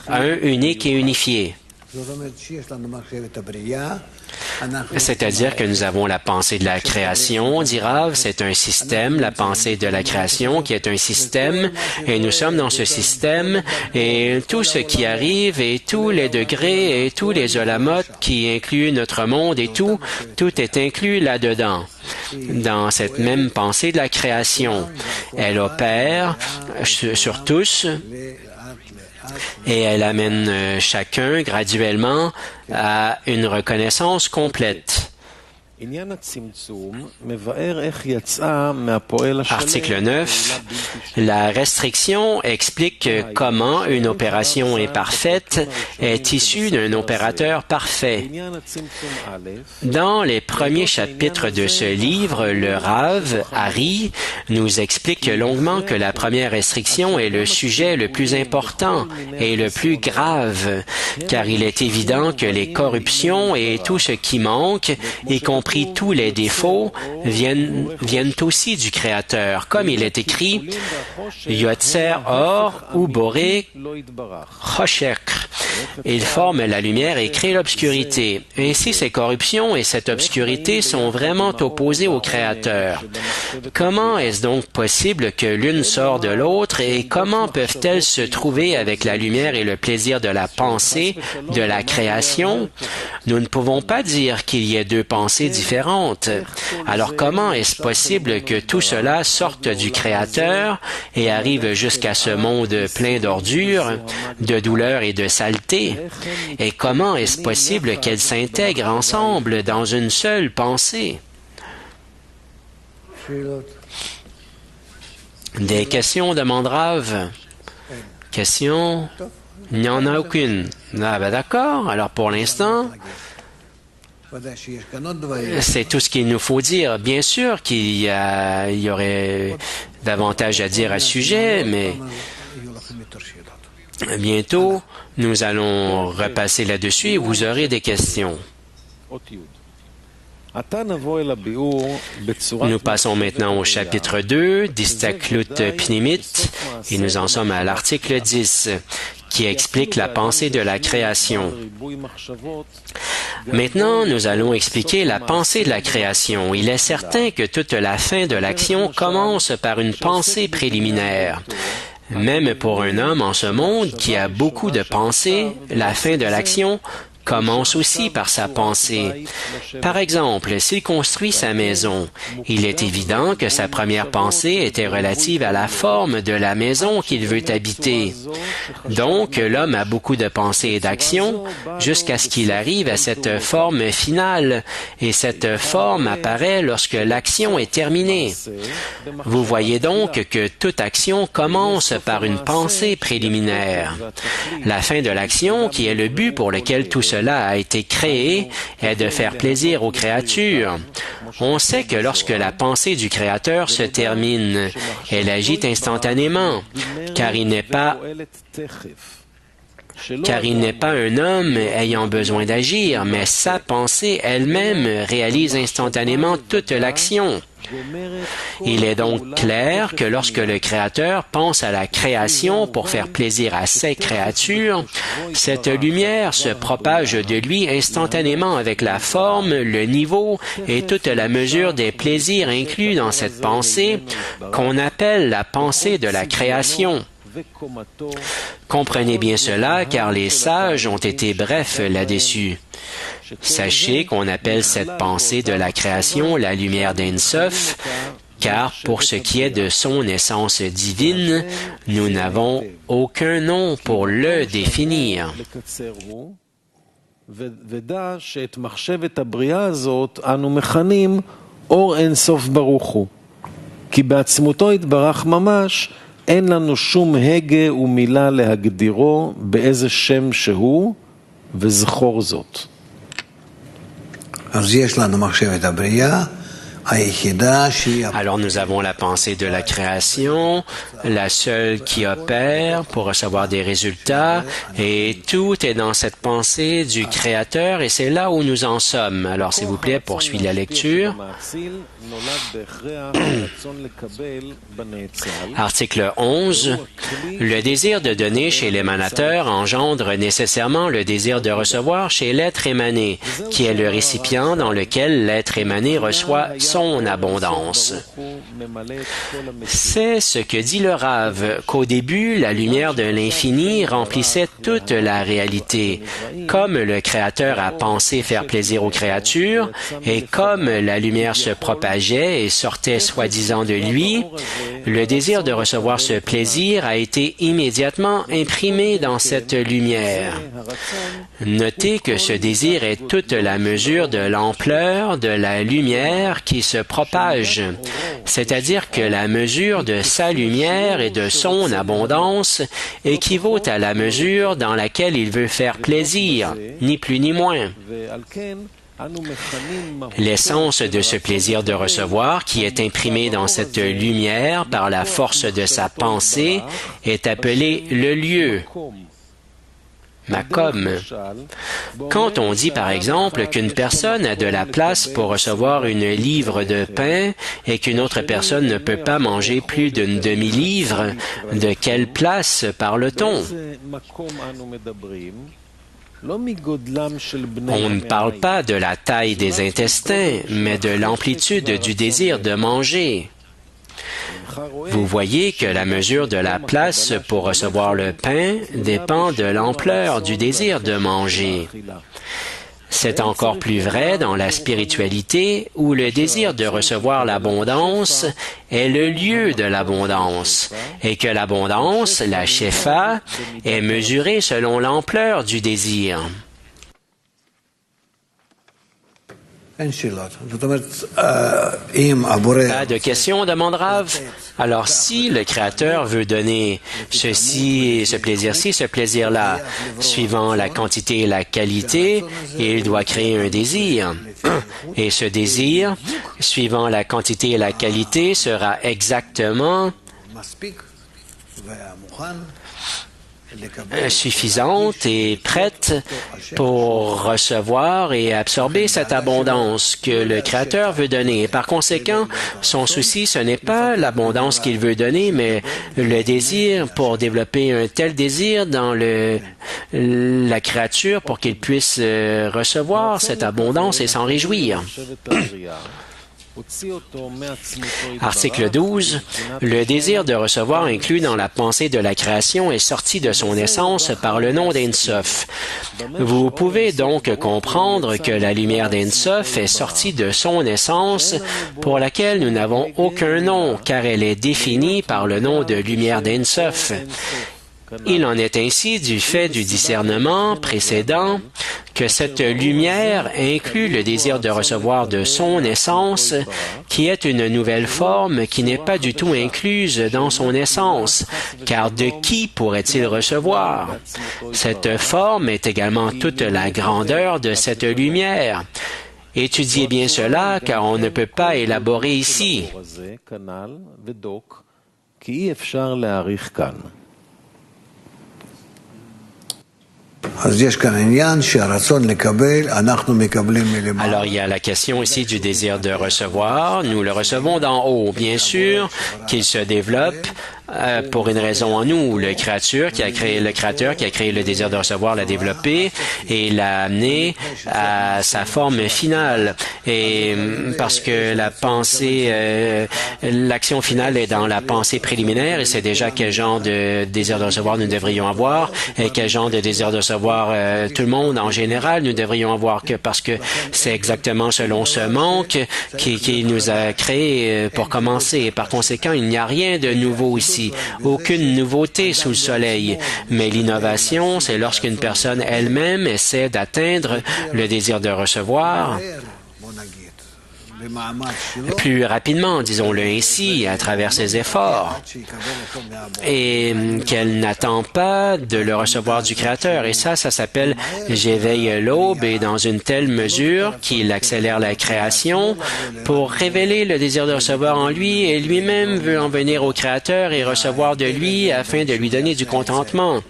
un unique et unifié. C'est-à-dire que nous avons la pensée de la création, dit Rav, c'est un système, la pensée de la création qui est un système, et nous sommes dans ce système, et tout ce qui arrive, et tous les degrés, et tous les olamotes qui incluent notre monde, et tout est inclus là-dedans, dans cette même pensée de la création. Elle opère sur tous, et elle amène chacun graduellement à une reconnaissance complète. Article 9. La restriction explique comment une opération imparfaite est issue d'un opérateur parfait. Dans les premiers chapitres de ce livre, le Rav, Ari, nous explique longuement que la première restriction est le sujet le plus important et le plus grave, car il est évident que les corruptions et tout ce qui manque, y compris tous les défauts, viennent aussi du Créateur. Comme il est écrit, Yotzer Or ou Boré Choshek. Il forme la lumière et crée l'obscurité. Ainsi, ces corruptions et cette obscurité sont vraiment opposées au Créateur. Comment est-ce donc possible que l'une sort de l'autre et comment peuvent-elles se trouver avec la lumière et le plaisir de la pensée, de la création? Nous ne pouvons pas dire qu'il y ait deux pensées différentes. Alors comment est-ce possible que tout cela sorte du Créateur et arrive jusqu'à ce monde plein d'ordures, de douleurs et de saleté? Et comment est-ce possible qu'elles s'intègrent ensemble dans une seule pensée? Des questions, demande Rav? Questions? Il n'y en a aucune. Ah ben d'accord. Alors pour l'instant, c'est tout ce qu'il nous faut dire. Bien sûr qu'il y aurait davantage à dire à ce sujet, mais bientôt, nous allons repasser là-dessus et vous aurez des questions. Nous passons maintenant au chapitre 2 d'Istaklut Pnimit et nous en sommes à l'article 10 qui explique la pensée de la création. Maintenant, nous allons expliquer la pensée de la création. Il est certain que toute la fin de l'action commence par une pensée préliminaire. Même pour un homme en ce monde qui a beaucoup de pensées, la fin de l'action commence aussi par sa pensée. Par exemple, s'il construit sa maison, il est évident que sa première pensée était relative à la forme de la maison qu'il veut habiter. Donc, l'homme a beaucoup de pensées et d'actions jusqu'à ce qu'il arrive à cette forme finale, et cette forme apparaît lorsque l'action est terminée. Vous voyez donc que toute action commence par une pensée préliminaire. La fin de l'action, qui est le but pour lequel tout cela a été créé, est de faire plaisir aux créatures. On sait que lorsque la pensée du Créateur se termine, elle agit instantanément, car il n'est pas un homme ayant besoin d'agir, mais sa pensée elle-même réalise instantanément toute l'action. Il est donc clair que lorsque le Créateur pense à la création pour faire plaisir à ses créatures, cette lumière se propage de lui instantanément avec la forme, le niveau et toute la mesure des plaisirs inclus dans cette pensée qu'on appelle la pensée de la création. Comprenez bien cela, car les sages ont été brefs là-dessus. Sachez qu'on appelle cette pensée de la création la lumière d'Ein Sof, car pour ce qui est de son essence divine, nous n'avons aucun nom pour le définir. אין לנו שום הגה ומילה להגדירו באיזה שם שהוא, וזכור זאת. אז יש לנו מחשבת הבריאה, היחידה שהיא... Alors nous avons la pensée de la création, la seule qui opère pour recevoir des résultats, et tout est dans cette pensée du Créateur, et c'est là où nous en sommes. Alors s'il vous plaît, poursuivez la lecture. Article 11. Le désir de donner chez l'émanateur engendre nécessairement le désir de recevoir chez l'être émané, qui est le récipient dans lequel l'être émané reçoit son abondance. C'est ce que dit le Rav, qu'au début, la lumière de l'infini remplissait toute la réalité. Comme le Créateur a pensé faire plaisir aux créatures, et comme la lumière se propageait et sortait soi-disant de lui, le désir de recevoir ce plaisir a été immédiatement imprimé dans cette lumière. Notez que ce désir est toute la mesure de l'ampleur de la lumière qui se propage, c'est-à-dire que la mesure de sa lumière et de son abondance équivaut à la mesure dans laquelle il veut faire plaisir, ni plus ni moins. L'essence de ce plaisir de recevoir, qui est imprimé dans cette lumière par la force de sa pensée, est appelé le lieu. Makom. Quand on dit par exemple qu'une personne a de la place pour recevoir une livre de pain et qu'une autre personne ne peut pas manger plus d'une demi-livre, de quelle place parle-t-on? On ne parle pas de la taille des intestins, mais de l'amplitude du désir de manger. Vous voyez que la mesure de la place pour recevoir le pain dépend de l'ampleur du désir de manger. C'est encore plus vrai dans la spiritualité où le désir de recevoir l'abondance est le lieu de l'abondance et que l'abondance, la shefa, est mesurée selon l'ampleur du désir. Pas de question, demande Rav. Alors, si le Créateur veut donner ceci, ce plaisir-ci, ce plaisir-là, suivant la quantité et la qualité, il doit créer un désir. Et ce désir, suivant la quantité et la qualité, sera exactement suffisante et prête pour recevoir et absorber cette abondance que le Créateur veut donner. Et par conséquent, son souci, ce n'est pas l'abondance qu'il veut donner, mais le désir pour développer un tel désir dans la créature pour qu'il puisse recevoir cette abondance et s'en réjouir. Article 12. Le désir de recevoir inclus dans la pensée de la création est sorti de son essence par le nom d'Ein Sof. Vous pouvez donc comprendre que la lumière d'Ein Sof est sortie de son essence pour laquelle nous n'avons aucun nom car elle est définie par le nom de lumière d'Ein Sof. Il en est ainsi du fait du discernement précédent que cette lumière inclut le désir de recevoir de son essence, qui est une nouvelle forme qui n'est pas du tout incluse dans son essence, car de qui pourrait-il recevoir? Cette forme est également toute la grandeur de cette lumière. Étudiez bien cela, car on ne peut pas élaborer ici. Alors, il y a la question ici du désir de recevoir. Nous le recevons d'en haut. Bien sûr qu'il se développe pour une raison en nous. Le créateur qui a créé le désir de recevoir l'a développé et l'a amené à sa forme finale. Et parce que la pensée, l'action finale est dans la pensée préliminaire et c'est déjà quel genre de désir de recevoir nous devrions avoir et quel genre de désir de recevoir tout le monde en général nous devrions avoir parce que c'est exactement selon ce manque qui nous a créé pour commencer. Par conséquent, il n'y a rien de nouveau ici. Aucune nouveauté sous le soleil. Mais l'innovation, c'est lorsqu'une personne elle-même essaie d'atteindre le désir de recevoir plus rapidement, disons-le ainsi, à travers ses efforts, et qu'elle n'attend pas de le recevoir du Créateur. Et ça s'appelle « j'éveille l'aube » et dans une telle mesure qu'il accélère la création pour révéler le désir de recevoir en lui et lui-même veut en venir au Créateur et recevoir de lui afin de lui donner du contentement.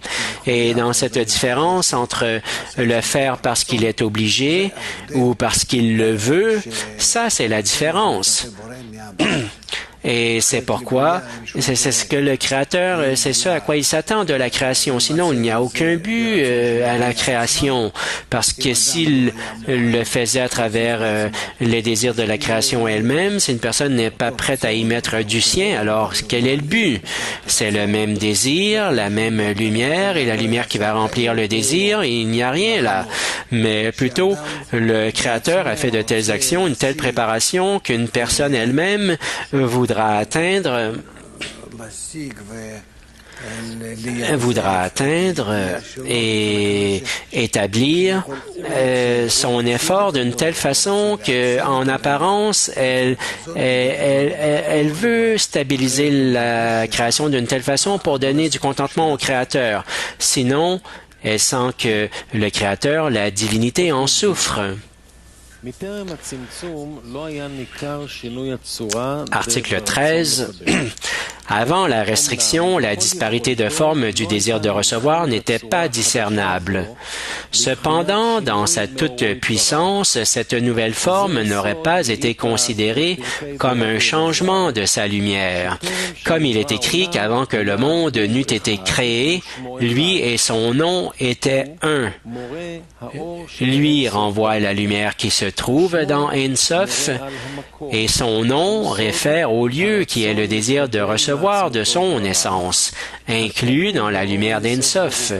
Et dans cette différence entre le faire parce qu'il est obligé ou parce qu'il le veut, ça c'est la différence. Et c'est pourquoi, c'est ce que le Créateur, c'est ce à quoi il s'attend de la création. Sinon, il n'y a aucun but à la création. Parce que s'il le faisait à travers les désirs de la création elle-même, si une personne n'est pas prête à y mettre du sien, alors quel est le but? C'est le même désir, la même lumière, et la lumière qui va remplir le désir, et il n'y a rien là. Mais plutôt, le Créateur a fait de telles actions, une telle préparation qu'une personne elle-même voudra atteindre et établir son effort d'une telle façon que, en apparence, elle veut stabiliser la création d'une telle façon pour donner du contentement au Créateur. Sinon, elle sent que le Créateur, la divinité, en souffre. Article 13. Avant la restriction, la disparité de forme du désir de recevoir n'était pas discernable. Cependant, dans sa toute-puissance, cette nouvelle forme n'aurait pas été considérée comme un changement de sa lumière. Comme il est écrit qu'avant que le monde n'eût été créé, lui et son nom étaient un. Lui renvoie la lumière qui se trouve dans Ein Sof et son nom réfère au lieu qui est le désir de recevoir de son essence, inclus dans la lumière d'Ein Sof.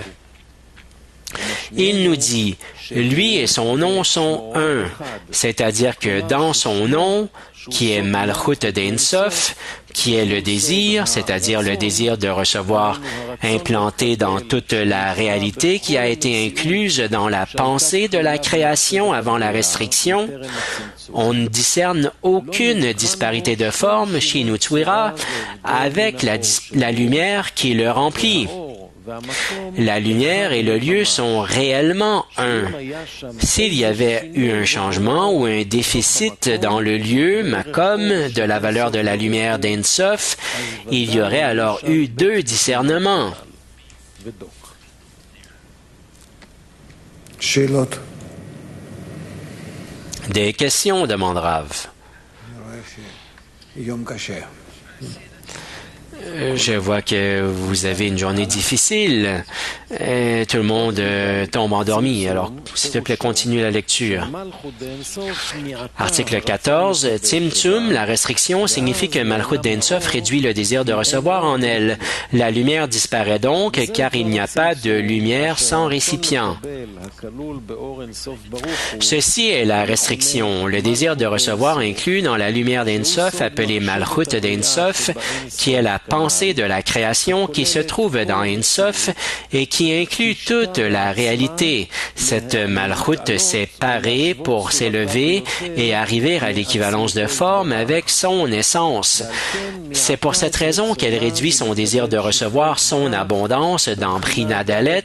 Il nous dit, lui et son nom sont un, c'est-à-dire que dans son nom, qui est Malchut d'Ein Sof, qui est le désir, c'est-à-dire le désir de recevoir implanté dans toute la réalité qui a été incluse dans la pensée de la création avant la restriction, on ne discerne aucune disparité de forme chez Nutzwira avec la lumière qui le remplit. La lumière et le lieu sont réellement un. S'il y avait eu un changement ou un déficit dans le lieu, Makom, de la valeur de la lumière d'Ein Sof, il y aurait alors eu deux discernements. Des questions, demande Rav. Je vois que vous avez une journée difficile. Tout le monde tombe endormi. Alors, s'il te plaît, continue la lecture. Article 14. Tzimtzum, la restriction, signifie que Malchut d'Ensof réduit le désir de recevoir en elle. La lumière disparaît donc, car il n'y a pas de lumière sans récipient. Ceci est la restriction. Le désir de recevoir inclus dans la lumière d'Ensof, appelée Malchut d'Ensof, qui est la pensée de la création qui se trouve dans Ensof et qui inclut toute la réalité. Cette Malchut s'est parée pour s'élever et arriver à l'équivalence de forme avec son essence. C'est pour cette raison qu'elle réduit son désir de recevoir son abondance dans Brina Dalet,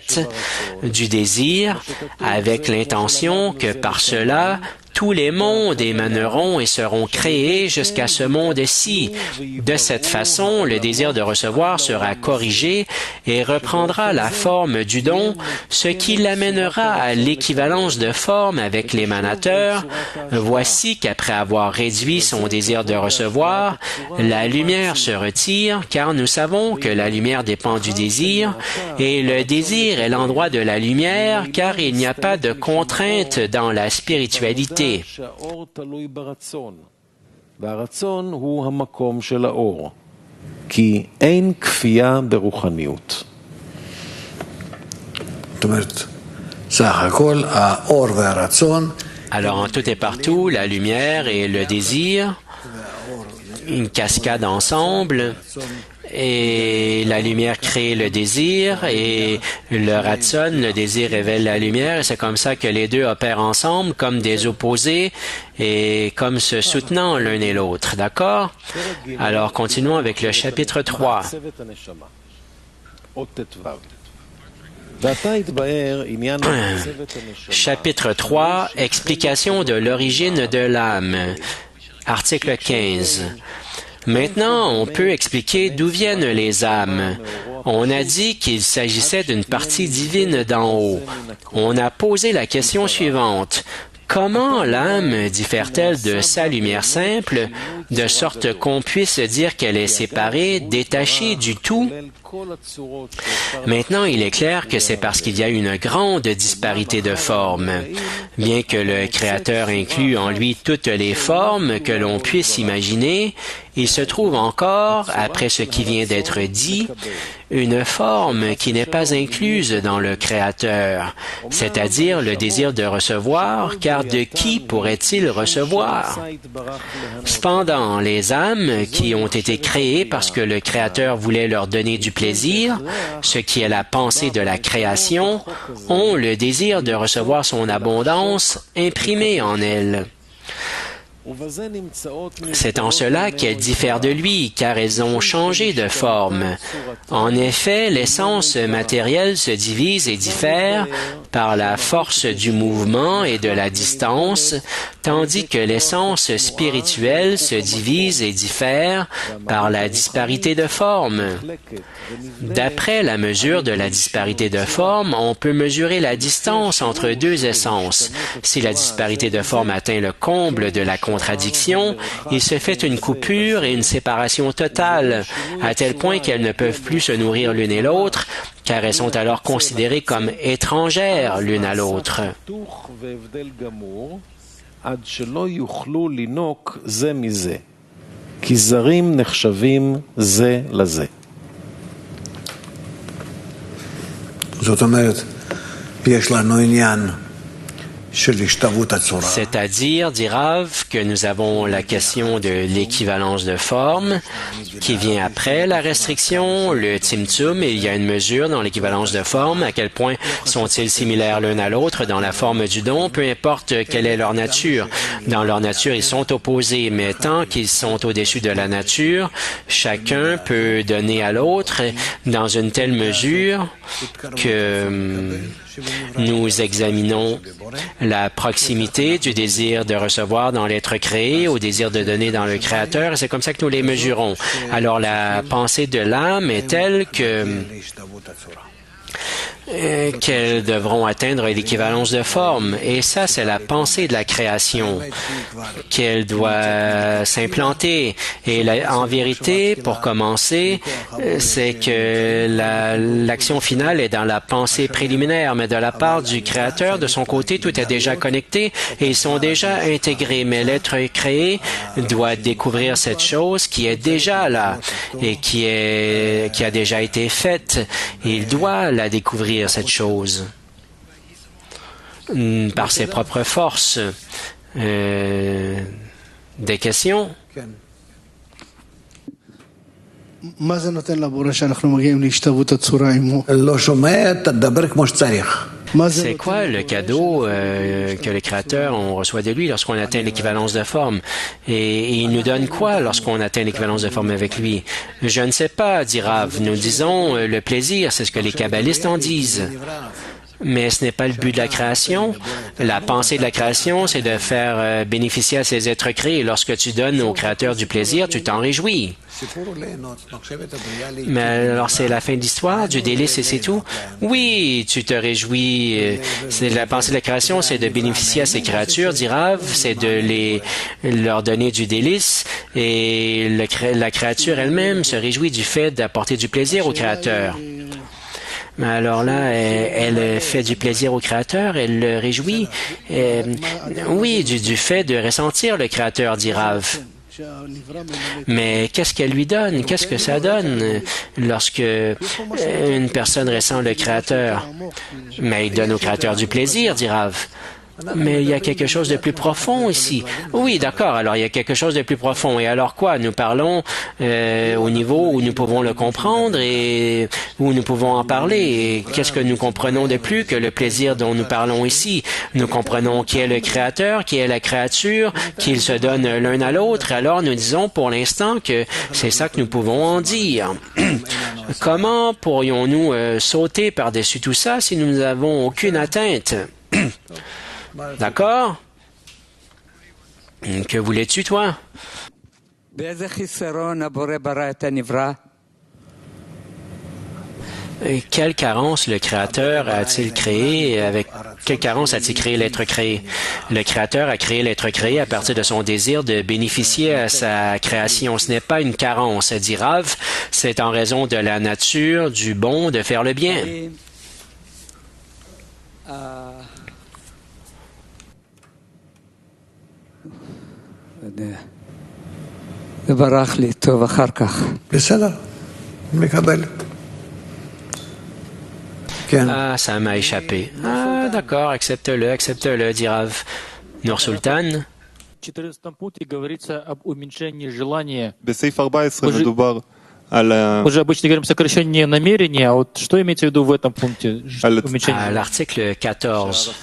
du désir, avec l'intention que par cela, tous les mondes émaneront et seront créés jusqu'à ce monde-ci. De cette façon, le désir de recevoir sera corrigé et reprendra la forme du don, ce qui l'amènera à l'équivalence de forme avec l'émanateur. Voici qu'après avoir réduit son désir de recevoir, la lumière se retire, car nous savons que la lumière dépend du désir, et le désir est l'endroit de la lumière, car il n'y a pas de contrainte dans la spiritualité. והרצון הוא המקום של האור, כי אין כפייה ברוחניות. זאת אומרת, סך הכל, האור והרצון. Alors, en tout et partout, la lumière et le désir, une cascade ensemble, et la lumière crée le désir, et le ratson, le désir révèle la lumière, et c'est comme ça que les deux opèrent ensemble comme des opposés et comme se soutenant l'un et l'autre. D'accord? Alors, continuons avec le chapitre 3. Chapitre 3, explication de l'origine de l'âme. Article 15. Maintenant, on peut expliquer d'où viennent les âmes. On a dit qu'il s'agissait d'une partie divine d'en haut. On a posé la question suivante. Comment l'âme diffère-t-elle de sa lumière simple, de sorte qu'on puisse dire qu'elle est séparée, détachée du tout? Maintenant, il est clair que c'est parce qu'il y a une grande disparité de formes. Bien que le Créateur inclue en lui toutes les formes que l'on puisse imaginer, il se trouve encore, après ce qui vient d'être dit, une forme qui n'est pas incluse dans le Créateur, c'est-à-dire le désir de recevoir, car de qui pourrait-il recevoir? Cependant, les âmes qui ont été créées parce que le Créateur voulait leur donner du plaisir, ce qui est la pensée de la création, ont le désir de recevoir son abondance imprimée en elles. C'est en cela qu'elles diffèrent de lui, car elles ont changé de forme. En effet, l'essence matérielle se divise et diffère par la force du mouvement et de la distance, tandis que l'essence spirituelle se divise et diffère par la disparité de forme. D'après la mesure de la disparité de forme, on peut mesurer la distance entre deux essences. Si la disparité de forme atteint le comble de la contradiction, il se fait une coupure et une séparation totale, à tel point qu'elles ne peuvent plus se nourrir l'une et l'autre, car elles sont alors considérées comme étrangères l'une à l'autre. זאת אומרת, יש לנו עניין של השתוות הצורה. C'est-à-dire, dit Rav, que nous avons la question de l'équivalence de forme qui vient après la restriction, le tzimtzum, et il y a une mesure dans l'équivalence de forme, à quel point sont-ils similaires l'un à l'autre dans la forme du don, peu importe quelle est leur nature. Dans leur nature, ils sont opposés, mais tant qu'ils sont au-dessus de la nature, chacun peut donner à l'autre dans une telle mesure que nous examinons la proximité du désir de recevoir dans l'être créé au désir de donner dans le Créateur, et c'est comme ça que nous les mesurons. Alors la pensée de l'âme est telle que qu'elles devront atteindre l'équivalence de forme. Et ça, c'est la pensée de la création qu'elle doit s'implanter. Et en vérité, pour commencer, c'est que l'action finale est dans la pensée préliminaire, mais de la part du Créateur, de son côté, tout est déjà connecté et ils sont déjà intégrés. Mais l'être créé doit découvrir cette chose qui est déjà là et qui a déjà été faite. Il doit la découvrir, cette chose, par ses propres forces. Des questions? C'est quoi le cadeau que les créateurs on reçoit de lui lorsqu'on atteint l'équivalence de forme? Et il nous donne quoi lorsqu'on atteint l'équivalence de forme avec lui? Je ne sais pas, dit Rav. Nous disons le plaisir, c'est ce que les kabbalistes en disent. Mais ce n'est pas le but de la création. La pensée de la création, c'est de faire bénéficier à ces êtres créés. Lorsque tu donnes au Créateur du plaisir, tu t'en réjouis. Mais alors, c'est la fin de l'histoire, du délice et c'est tout? Oui, tu te réjouis. C'est la pensée de la création, c'est de bénéficier à ces créatures, dit Rav, c'est de leur donner du délice et la créature elle-même se réjouit du fait d'apporter du plaisir au Créateur. Mais alors là, elle fait du plaisir au Créateur, elle le réjouit. Oui, du fait de ressentir le Créateur, dit Rav. Mais qu'est-ce qu'elle lui donne? Qu'est-ce que ça donne lorsque une personne ressent le Créateur? Mais il donne au Créateur du plaisir, dit Rav. Mais il y a quelque chose de plus profond ici. Oui, d'accord, alors il y a quelque chose de plus profond. Et alors quoi? Nous parlons au niveau où nous pouvons le comprendre et où nous pouvons en parler. Et qu'est-ce que nous comprenons de plus que le plaisir dont nous parlons ici? Nous comprenons qui est le Créateur, qui est la créature, qu'ils se donnent l'un à l'autre. Alors nous disons pour l'instant que c'est ça que nous pouvons en dire. Comment pourrions-nous sauter par-dessus tout ça si nous n'avons aucune atteinte? D'accord? Que voulais-tu, toi? Et quelle carence le Créateur a-t-il créé? Avec quelle carence a-t-il créé l'être créé? Le Créateur a créé l'être créé à partir de son désir de bénéficier à sa création. Ce n'est pas une carence, dit Rav. C'est en raison de la nature du bon de faire le bien. Ah, ça m'a échappé. Ah, d'accord, accepte-le, dit Rav. Nour Sultan. Уже обычно говорим сокращение намерения, а вот что имеется в виду в этом пункте? À l'article 14,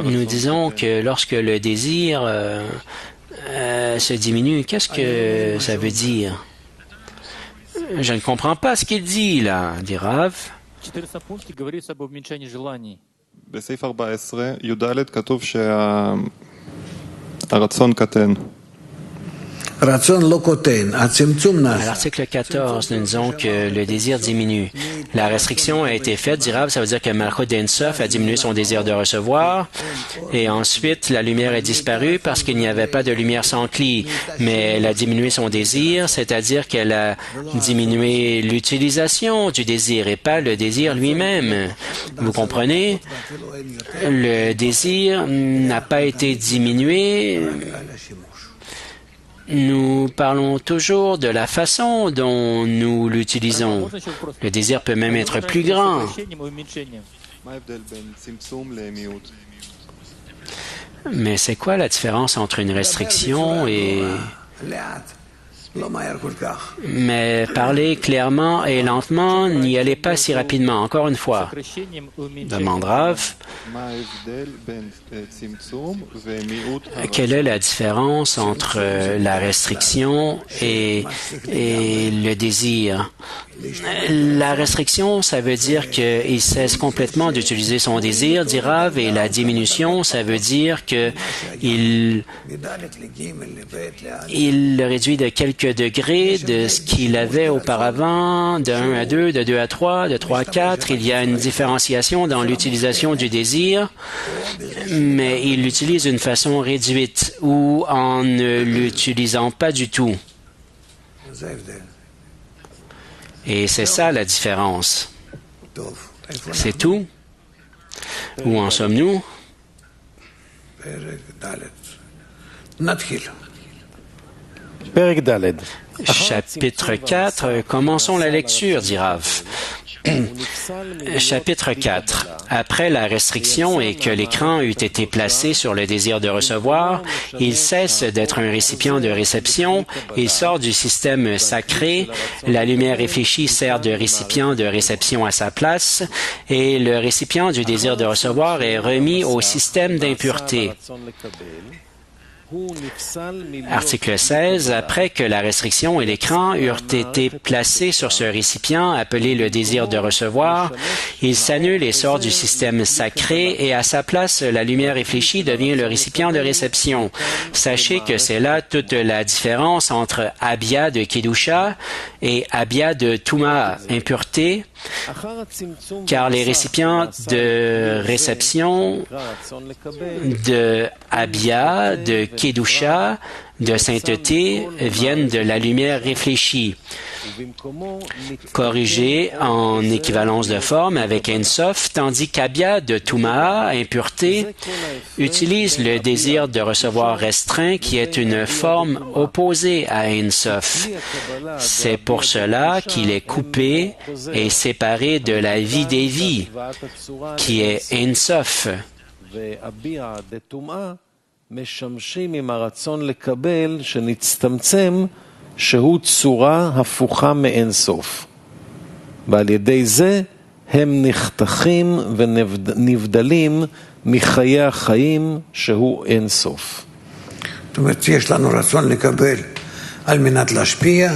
nous disons que lorsque le désir se diminue, qu'est-ce que ça veut dire? Je ne comprends pas ce qu'il dit là, dit Rav. בסעיף 14, י"ד, כתוב שהרצון קטן. À l'article 14, nous disons que le désir diminue. La restriction a été faite, dit Rav, ça veut dire que Malchut d'Ensof a diminué son désir de recevoir. Et ensuite, la lumière est disparue parce qu'il n'y avait pas de lumière sans cli. Mais elle a diminué son désir, c'est-à-dire qu'elle a diminué l'utilisation du désir et pas le désir lui-même. Vous comprenez? Le désir n'a pas été diminué. Nous parlons toujours de la façon dont nous l'utilisons. Le désir peut même être plus grand. Mais c'est quoi la différence entre une restriction et... Mais parlez clairement et lentement, n'y allez pas si rapidement. Encore une fois, demande Rav. Quelle est la différence entre la restriction et le désir? La restriction, ça veut dire qu'il cesse complètement d'utiliser son désir, dit Rav, et la diminution, ça veut dire qu'il le réduit de quelques quelques degrés de ce qu'il avait auparavant, de 1 à 2, de 2 à 3, de 3 à 4. Il y a une différenciation dans l'utilisation du désir, mais il l'utilise d'une façon réduite ou en ne l'utilisant pas du tout. Et c'est ça la différence. C'est tout? Où en sommes-nous? פרק ד' Chapitre 4, commençons la lecture, dit Rav. Chapitre 4. Après la restriction et que l'écran eût été placé sur le désir de recevoir, il cesse d'être un récipient de réception, il sort du système sacré, la lumière réfléchie sert de récipient de réception à sa place, et le récipient du désir de recevoir est remis au système d'impureté. Article 16. Après que la restriction et l'écran eurent été placés sur ce récipient appelé le désir de recevoir, il s'annule et sort du système sacré et à sa place, la lumière réfléchie devient le récipient de réception. Sachez que c'est là toute la différence entre Abia de Kedusha et Abia de Touma, impureté, car les récipients de réception de Abia, de Kedusha, de sainteté viennent de la lumière réfléchie, corrigée en équivalence de forme avec Ein Sof, tandis qu'Abia de Tuma'a, impureté, utilise le désir de recevoir restreint qui est une forme opposée à Ein Sof. C'est pour cela qu'il est coupé et séparé de la vie des vies, qui est Ein Sof. משמשים עם הרצון לקבל שנצטמצם שהוא צורה הפוכה מאין סוף. ועל ידי זה הם נחתכים ונבדלים מחיי החיים שהוא אין סוף. זאת אומרת, יש לנו רצון לקבל על מנת להשפיע,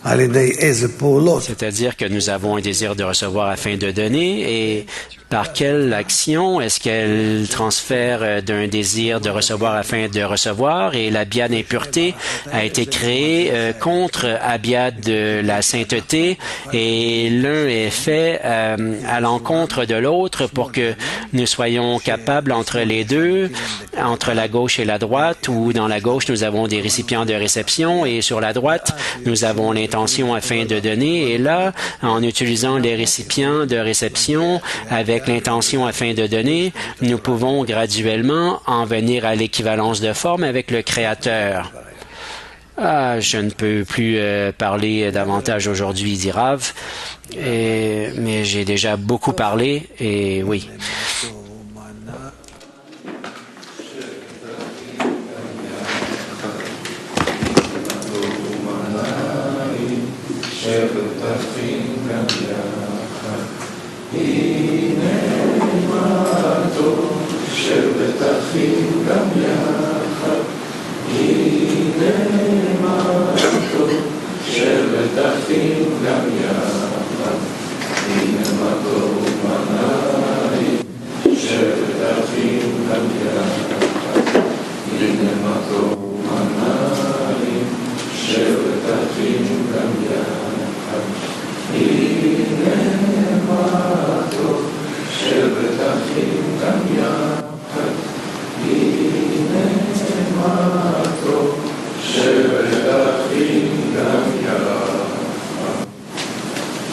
על ידי איזה פעולות. C'est-à-dire que nous avons un désir de recevoir afin de donner et par quelle action est-ce qu'elle transfère d'un désir de recevoir afin de recevoir et la Abia d'impureté a été créée contre Abia de la sainteté et l'un est fait à l'encontre de l'autre pour que nous soyons capables entre les deux, entre la gauche et la droite, où dans la gauche nous avons des récipients de réception et sur la droite nous avons l'intention afin de donner et là, en utilisant les récipients de réception avec l'intention afin de donner, nous pouvons graduellement en venir à l'équivalence de forme avec le Créateur. Ah, je ne peux plus parler davantage aujourd'hui, dit Rav, mais j'ai déjà beaucoup parlé et oui.